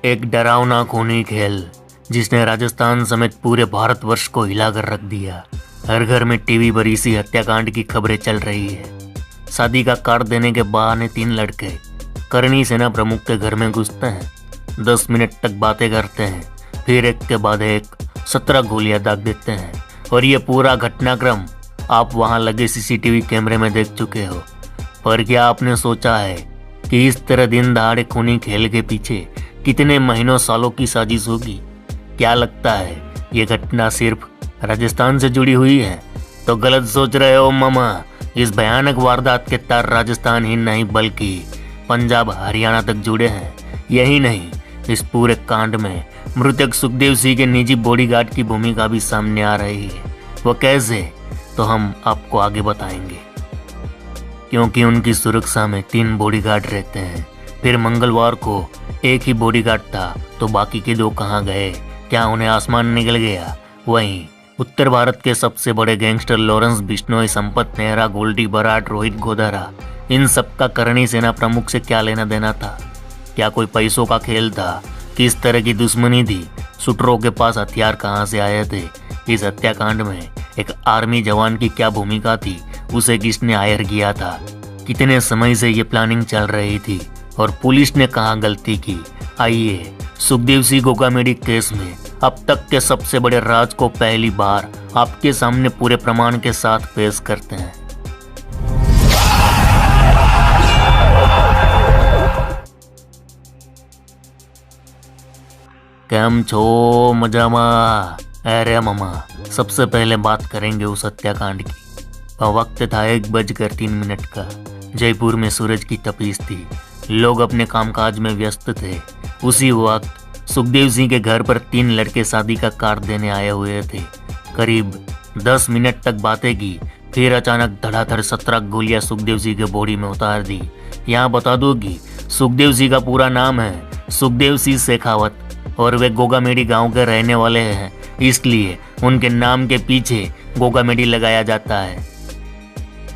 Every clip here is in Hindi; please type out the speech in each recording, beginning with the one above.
एक डरावना खूनी खेल जिसने राजस्थान समेत पूरे भारतवर्ष को हिलाकर रख दिया। हर घर में टीवी पर इसी हत्याकांड की खबरें चल रही है। शादी का कार्ड देने के बहाने 3 लड़के करणी सेना प्रमुख के घर में घुसते हैं, 10 मिनट तक बातें करते हैं, फिर एक के बाद एक 17 गोलियां दाग देते हैं। और ये पूरा घटनाक्रम आप वहां लगे सीसीटीवी कैमरे में देख चुके हो। पर क्या आपने सोचा है कि इस तरह दिन दहाड़े खूनी खेल के पीछे कितने महीनों सालों की साजिश होगी? क्या लगता है ये घटना सिर्फ राजस्थान से जुड़ी हुई है? तो गलत सोच रहे हो मामा। इस भयानक वारदात के तार राजस्थान ही नहीं बल्कि पंजाब हरियाणा तक जुड़े हैं। यही नहीं, इस पूरे कांड में मृतक सुखदेव सिंह के निजी बॉडीगार्ड की भूमिका भी सामने आ रही है। वो कैसे, तो हम आपको आगे बताएंगे, क्योंकि उनकी सुरक्षा में 3 बॉडीगार्ड रहते हैं। फिर मंगलवार को एक ही बॉडीगार्ड था, तो बाकी के 2 कहाँ गए? क्या उन्हें आसमान निकल गया? वहीं उत्तर भारत के सबसे बड़े गैंगस्टर लॉरेंस बिश्नोई, संपत नेहरा, गोल्डी बराड, रोहित गोदारा, इन सब का करणी सेना प्रमुख से क्या लेना देना था? क्या कोई पैसों का खेल था? किस तरह की दुश्मनी थी? शूटरों के पास हथियार कहाँ से आए थे? इस हत्याकांड में एक आर्मी जवान की क्या भूमिका थी? उसे किसने हायर किया था? कितने समय से ये प्लानिंग चल रही थी और पुलिस ने कहाँ गलती की? आइए सुखदेव सिंह गोगामेडी केस में अब तक के सबसे बड़े राज को पहली बार आपके सामने पूरे प्रमाण के साथ पेश करते हैं। केम छो मजामा? अरे मामा, सबसे पहले बात करेंगे उस हत्याकांड की। वक्त था 1:03 का। जयपुर में सूरज की तपीस थी, लोग अपने कामकाज में व्यस्त थे। उसी वक्त सुखदेव सिंह के घर पर 3 लड़के शादी का कार्ड देने आए हुए थे। करीब 10 मिनट तक बातें की, फिर अचानक धड़ाधड़ 17 गोलियां सुखदेव सिंह के बॉडी में उतार दी। यहाँ बता दो कि सुखदेव सिंह का पूरा नाम है सुखदेव सिंह शेखावत और वे गोगामेडी गांव के रहने वाले हैं, इसलिए उनके नाम के पीछे गोगामेडी लगाया जाता है।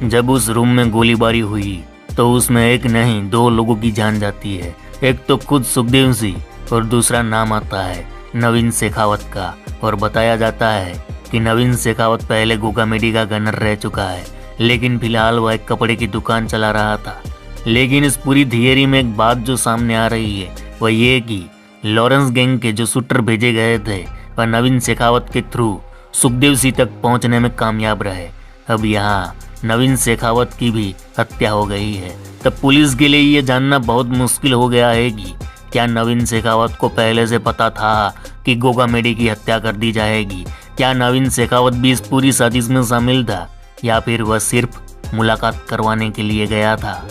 जब उस रूम में गोलीबारी हुई तो उसमें एक नहीं 2 लोगों की जान जाती है। एक तो खुद सुखदेव सिंह और दूसरा नाम आता है नवीन शेखावत का। और बताया जाता है कि नवीन शेखावत पहले गोगामेडी का गनर रह चुका है, लेकिन फिलहाल वह एक कपड़े की दुकान चला रहा था। लेकिन इस पूरी थियरी में एक बात जो सामने आ रही है वह ये कि लॉरेंस गैंग के जो शूटर भेजे गए थे वह नवीन शेखावत के थ्रू सुखदेव सिंह तक पहुंचने में कामयाब रहे। अब यहाँ नवीन शेखावत की भी हत्या हो गई है। तब पुलिस के लिए ये जानना बहुत मुश्किल हो गया है कि क्या नवीन शेखावत को पहले से पता था कि गोगामेडी की हत्या कर दी जाएगी? क्या नवीन शेखावत भी इस पूरी साजिश में शामिल था, या फिर वह सिर्फ मुलाकात करवाने के लिए गया था?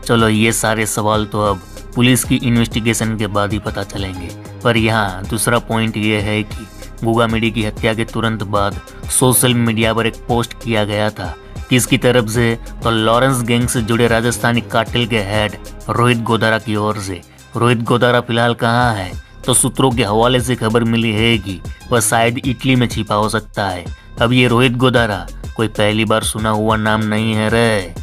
चलो, ये सारे सवाल तो अब पुलिस की इन्वेस्टिगेशन के बाद ही पता चलेंगे। पर यहाँ दूसरा पॉइंट ये है कि गोगामेडी की हत्या के तुरंत बाद सोशल मीडिया पर एक पोस्ट किया गया था। किसकी तरफ से? तो लॉरेंस गैंग से जुड़े राजस्थानी कार्टेल के हेड रोहित गोदारा की ओर से। रोहित गोदारा फिलहाल कहाँ है? तो सूत्रों के हवाले से खबर मिली है कि वह शायद इटली में छिपा हो सकता है। अब ये रोहित गोदारा कोई पहली बार सुना हुआ नाम नहीं है रे।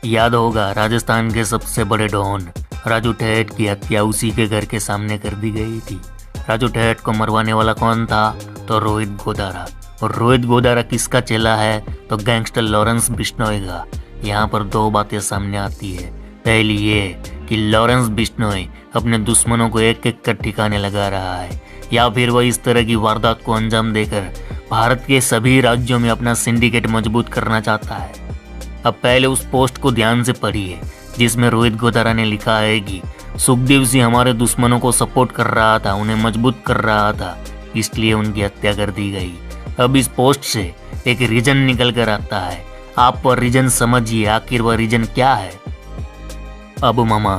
याद होगा राजस्थान के सबसे बड़े डॉन राजू ठेठ की हत्या उसी के घर के सामने कर दी गई थी। राजू ठेठ को मरवाने वाला कौन था? तो रोहित गोदारा। और रोहित गोदारा किसका चेला है? तो गैंगस्टर लॉरेंस बिश्नोई का। यहाँ पर 2 बातें सामने आती है। पहली ये कि लॉरेंस बिश्नोई अपने दुश्मनों को एक एक कर ठिकाने लगा रहा है, या फिर वह इस तरह की वारदात को अंजाम देकर भारत के सभी राज्यों में अपना सिंडिकेट मजबूत करना चाहता है। अब पहले उस पोस्ट को ध्यान से पढ़िए जिसमें रोहित गोदारा ने लिखा है कि सुखदेव सिंह हमारे दुश्मनों को सपोर्ट कर रहा था, उन्हें मजबूत कर रहा था, इसलिए उनकी हत्या कर दी गई। अब इस पोस्ट से एक रीजन निकल कर आता है। आप पर रीजन समझिए, आखिर वह रीजन क्या है? अब मामा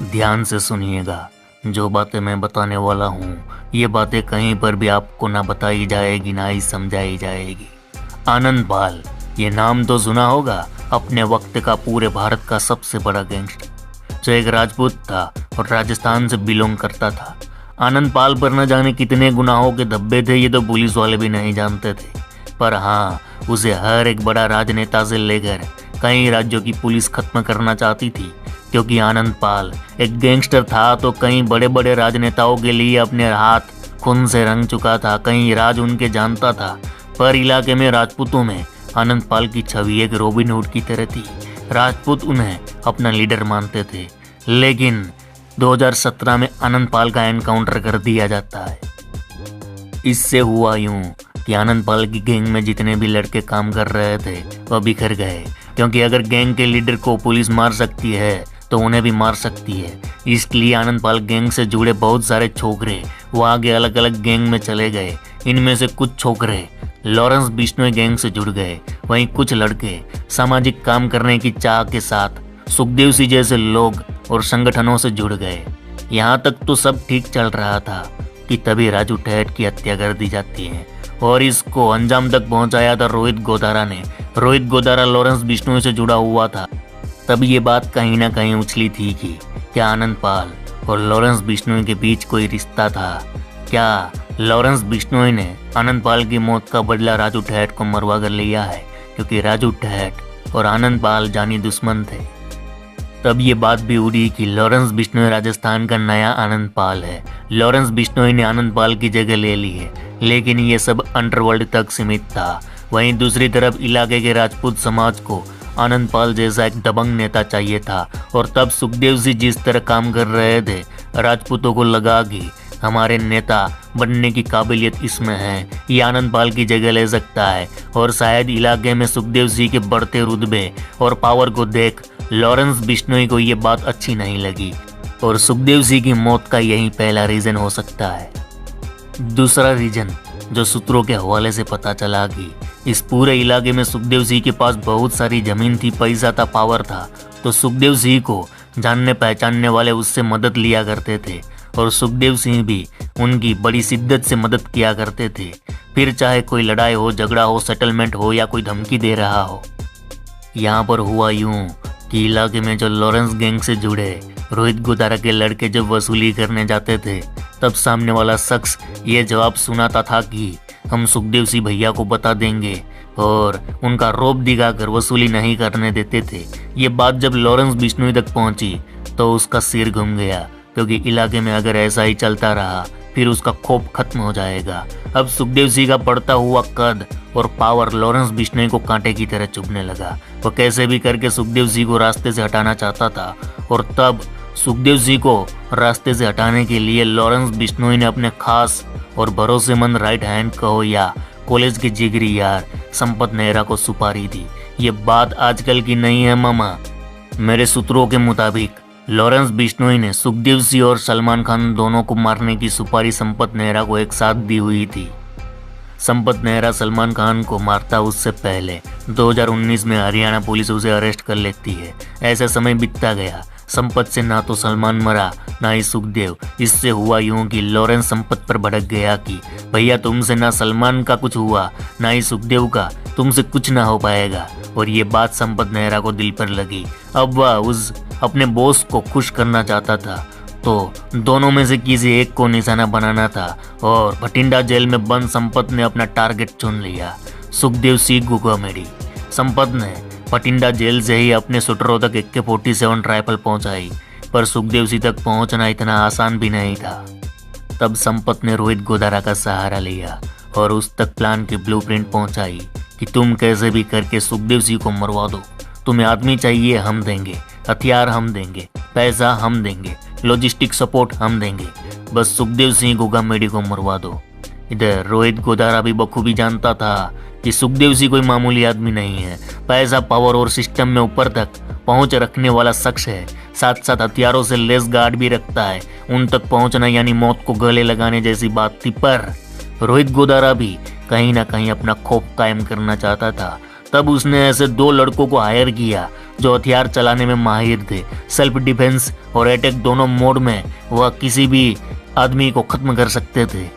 ध्यान से सुनिएगा, जो बातें मैं बताने वाला हूँ ये बातें कहीं पर भी आपको ना बताई जाएगी ना ही समझाई जाएगी। आनंद पाल, ये नाम तो सुना होगा, अपने वक्त का पूरे भारत का सबसे बड़ा गैंगस्टर जो एक राजपूत था और राजस्थान से बिलोंग करता था। आनंद पाल पर न जाने कितने गुनाहों के धब्बे थे, ये तो पुलिस वाले भी नहीं जानते थे। पर हाँ, उसे हर एक बड़ा राजनेता से लेकर कई राज्यों की पुलिस खत्म करना चाहती थी, क्योंकि आनंद पाल एक गैंगस्टर था तो कई बड़े बड़े राजनेताओं के लिए अपने हाथ खून से रंग चुका था, कई राज उनके जानता था। पर इलाके में राजपूतों में आनंद पाल की छवि एक रॉबिन हुड की तरह थी। राजपूत उन्हें अपना लीडर मानते थे। लेकिन 2017 में आनंद पाल का एनकाउंटर कर दिया जाता है। इससे हुआ यूं कि आनंद पाल की गैंग में जितने भी लड़के काम कर रहे थे वह बिखर गए, क्योंकि अगर गैंग के लीडर को पुलिस मार सकती है तो उन्हें भी मार सकती है। इसलिए आनंद पाल गैंग से जुड़े बहुत सारे छोकरे वहाँ के अलग अलग गैंग में चले गए। इनमें से कुछ छोकरे लॉरेंस बिश्नोई गैंग से जुड़ गए, वहीं कुछ लड़के सामाजिक काम करने की चाह के साथ सुखदेव सिंह जैसे लोग और संगठनों से जुड़ गए। यहाँ तक तो सब ठीक चल रहा था कि तभी राजू ठेठ की हत्या कर दी जाती है और इसको अंजाम तक पहुंचाया था रोहित गोदारा ने। रोहित गोदारा लॉरेंस बिश्नोई से जुड़ा हुआ था। तब ये बात कहीं ना कहीं उछली थी कि क्या आनंद पाल और लॉरेंस बिश्नोई के बीच कोई रिश्ता था। क्या लॉरेंस बिश्नोई ने आनंद पाल की मौत का बदला राजू ठेठ को मरवा कर लिया है, क्योंकि राजू ठेठ और आनंद पाल जानी दुश्मन थे। तब ये बात भी उड़ी कि लॉरेंस बिश्नोई राजस्थान का नया आनंद पाल है। लॉरेंस बिश्नोई ने आनंद पाल की जगह ले ली है, लेकिन ये सब अंडरवर्ल्ड तक सीमित था। वहीं दूसरी तरफ इलाके के राजपूत समाज को आनंद पाल जैसा एक दबंग नेता चाहिए था। और तब सुखदेव सिंह जिस तरह काम कर रहे थे, राजपूतों को लगा कि हमारे नेता बनने की काबिलियत इसमें है, ये आनंद पाल की जगह ले सकता है। और शायद इलाके में सुखदेव सिंह के बढ़ते रुतबे और पावर को देख लॉरेंस बिश्नोई को ये बात अच्छी नहीं लगी और सुखदेव सिंह की मौत का यही पहला रीजन हो सकता है। दूसरा रीजन जो सूत्रों के हवाले से पता चला कि इस पूरे इलाके में सुखदेव सिंह के पास बहुत सारी जमीन थी, पैसा था, पावर था, तो सुखदेव सिंह को जानने पहचानने वाले उससे मदद लिया करते थे और सुखदेव सिंह भी उनकी बड़ी शिद्दत से मदद किया करते थे। फिर चाहे कोई लड़ाई हो, झगड़ा हो, सेटलमेंट हो या कोई धमकी दे रहा हो। यहाँ पर हुआ यूं कि इलाके में जो लॉरेंस गैंग से जुड़े रोहित गोदारा के लड़के जब वसूली करने जाते थे, तब सामने वाला शख्स ये जवाब सुनाता था कि हम सुखदेव सिंह भैया को बता देंगे, और उनका रौब दिखाकर वसूली नहीं करने देते थे। ये बात जब लॉरेंस बिश्नोई तक पहुंची तो उसका सिर घूम गया, क्योंकि इलाके में अगर ऐसा ही चलता रहा फिर उसका खौफ खत्म हो जाएगा। अब सुखदेव सिंह का बढ़ता हुआ कद और पावर लॉरेंस बिश्नोई को कांटे की तरह चुभने लगा। वो कैसे भी करके सुखदेव सिंह को रास्ते से हटाना चाहता था और तब सुखदेव सिंह को रास्ते से हटाने के लिए लॉरेंस बिश्नोई ने अपने खास और भरोसेमंद राइट हैंड कहो या कॉलेज के जिगरी यार संपत नेहरा को सुपारी दी। ये बात आजकल की नहीं है मामा। मेरे सूत्रों के मुताबिक लॉरेंस बिश्नोई ने सुखदेव सिंह और सलमान खान दोनों को मारने की सुपारी संपत नेहरा को एक साथ दी हुई थी। संपत नेहरा सलमान खान को मारता उससे पहले 2019 में हरियाणा पुलिस उसे अरेस्ट कर लेती है। ऐसा समय बीतता गया, संपत से ना तो सलमान मरा ना ही सुखदेव। इससे हुआ यूं कि लॉरेंस संपत पर भड़क गया कि भैया तुमसे ना सलमान का कुछ हुआ ना ही सुखदेव का, तुमसे कुछ ना हो पाएगा। और ये बात संपत नेहरा को दिल पर लगी। अब वह उस अपने बॉस को खुश करना चाहता था, तो दोनों में से किसी एक को निशाना बनाना था और भटिंडा जेल में बंद संपत ने अपना टारगेट चुन लिया, सुखदेव सिंह गुगामेडी। संपत ने भटिंडा जेल से ही अपने शूटरों तक AK-47 राइफल पहुंचाई, पर सुखदेव सिंह तक पहुंचना इतना आसान भी नहीं था। तब संपत ने रोहित गोदारा का सहारा लिया और उस तक प्लान की ब्लूप्रिंट पहुंचाई कि तुम कैसे भी करके सुखदेव सिंह को मरवा दो। तुम्हें आदमी चाहिए, हम देंगे, हथियार हम देंगे, पैसा हम देंगे, लॉजिस्टिक सपोर्ट हम देंगे, बस सुखदेव सिंह गुगामेडी को मरवा दो। इधर रोहित गोदारा भी बखूबी जानता था कि सुखदेव सिंह कोई मामूली आदमी नहीं है, पैसा, पावर और सिस्टम में ऊपर तक पहुंच रखने वाला शख्स है। साथ साथ हथियारों से लेस गार्ड भी रखता है। उन तक पहुंचना यानी मौत को गले लगाने जैसी बात थी। पर रोहित गोदारा भी कहीं ना कहीं अपना खौफ कायम करना चाहता था। तब उसने ऐसे 2 लड़कों को हायर किया जो हथियार चलाने में माहिर थे। सेल्फ डिफेंस और अटैक दोनों मोड में वह किसी भी आदमी को खत्म कर सकते थे।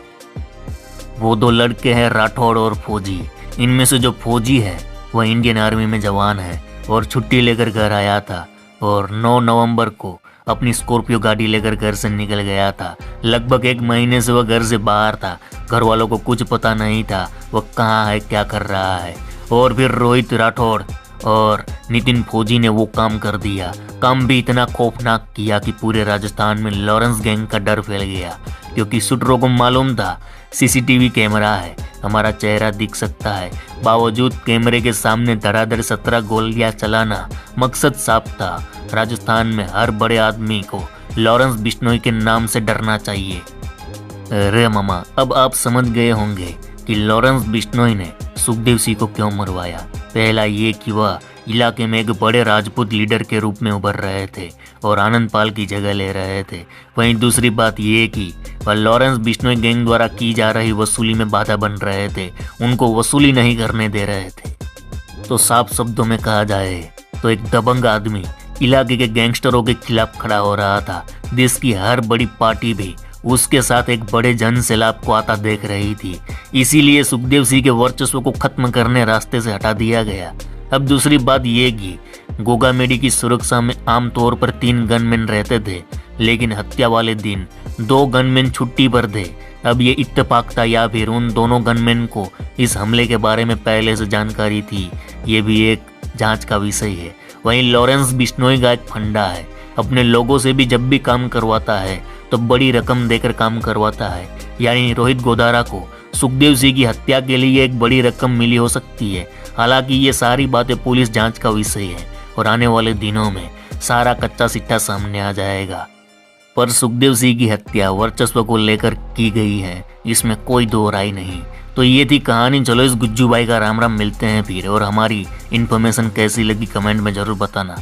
वो 2 लड़के हैं राठौड़ और फौजी। इनमें से जो फौजी है वह इंडियन आर्मी में जवान है और छुट्टी लेकर घर आया था और 9 नवंबर को अपनी स्कॉर्पियो गाड़ी लेकर घर से निकल गया था। लगभग 1 महीने से वह घर से बाहर था। घर वालों को कुछ पता नहीं था वह कहाँ है, क्या कर रहा है। और फिर रोहित राठौड़ और नितिन फौजी ने वो काम कर दिया। काम भी इतना खौफनाक किया कि पूरे राजस्थान में लॉरेंस गैंग का डर फैल गया, क्योंकि शूटरों को मालूम था सीसीटीवी कैमरा है, हमारा चेहरा दिख सकता है। बावजूद कैमरे के सामने धड़ाधड़ 17 गोलियां चलाना मकसद साफ था। राजस्थान में हर बड़े आदमी को लॉरेंस बिश्नोई के नाम से डरना चाहिए। अरे मामा, अब आप समझ गए होंगे कि लॉरेंस बिश्नोई ने सुखदेव सिंह को क्यों मरवाया। पहला ये कि वह इलाके में एक बड़े राजपूत लीडर के रूप में उभर रहे थे और आनंद पाल की जगह ले रहे थे। वहीं दूसरी बात ये कि वह लॉरेंस बिश्नोई गैंग द्वारा की जा रही वसूली में बाधा बन रहे थे, उनको वसूली नहीं करने दे रहे थे। तो साफ शब्दों में कहा जाए तो एक दबंग आदमी इलाके के गैंगस्टरों के खिलाफ खड़ा हो रहा था। देश की हर बड़ी पार्टी भी उसके साथ एक बड़े जन सैलाब को आता देख रही थी। इसीलिए सुखदेव सिंह के वर्चस्व को खत्म करने रास्ते से हटा दिया गया। अब दूसरी बात यह कि गोगा मेडी की सुरक्षा में आमतौर पर 3 गनमैन रहते थे, लेकिन हत्या वाले दिन 2 गनमैन छुट्टी पर थे। अब ये इत्तेफाक था या फिर उन दोनों गनमैन को इस हमले के बारे में पहले से जानकारी थी, ये भी एक जांच का विषय है। वहीं लॉरेंस बिश्नोई का एक फंडा है, अपने लोगों से भी जब भी काम करवाता है तो बड़ी रकम देकर काम करवाता है। यानी रोहित गोधारा को सुखदेव सिंह की हत्या के लिए एक बड़ी रकम मिली हो सकती है। हालांकि ये सारी बातें पुलिस जांच का विषय है और आने वाले दिनों में सारा कच्चा सिट्टा सामने आ जाएगा। पर सुखदेव सिंह की हत्या वर्चस्व को लेकर की गई है, इसमें कोई दो राय नहीं। तो ये थी कहानी। चलो इस गुज्जू भाई का राम राम, मिलते हैं फिर। और हमारी इन्फॉर्मेशन कैसी लगी कमेंट में ज़रूर बताना।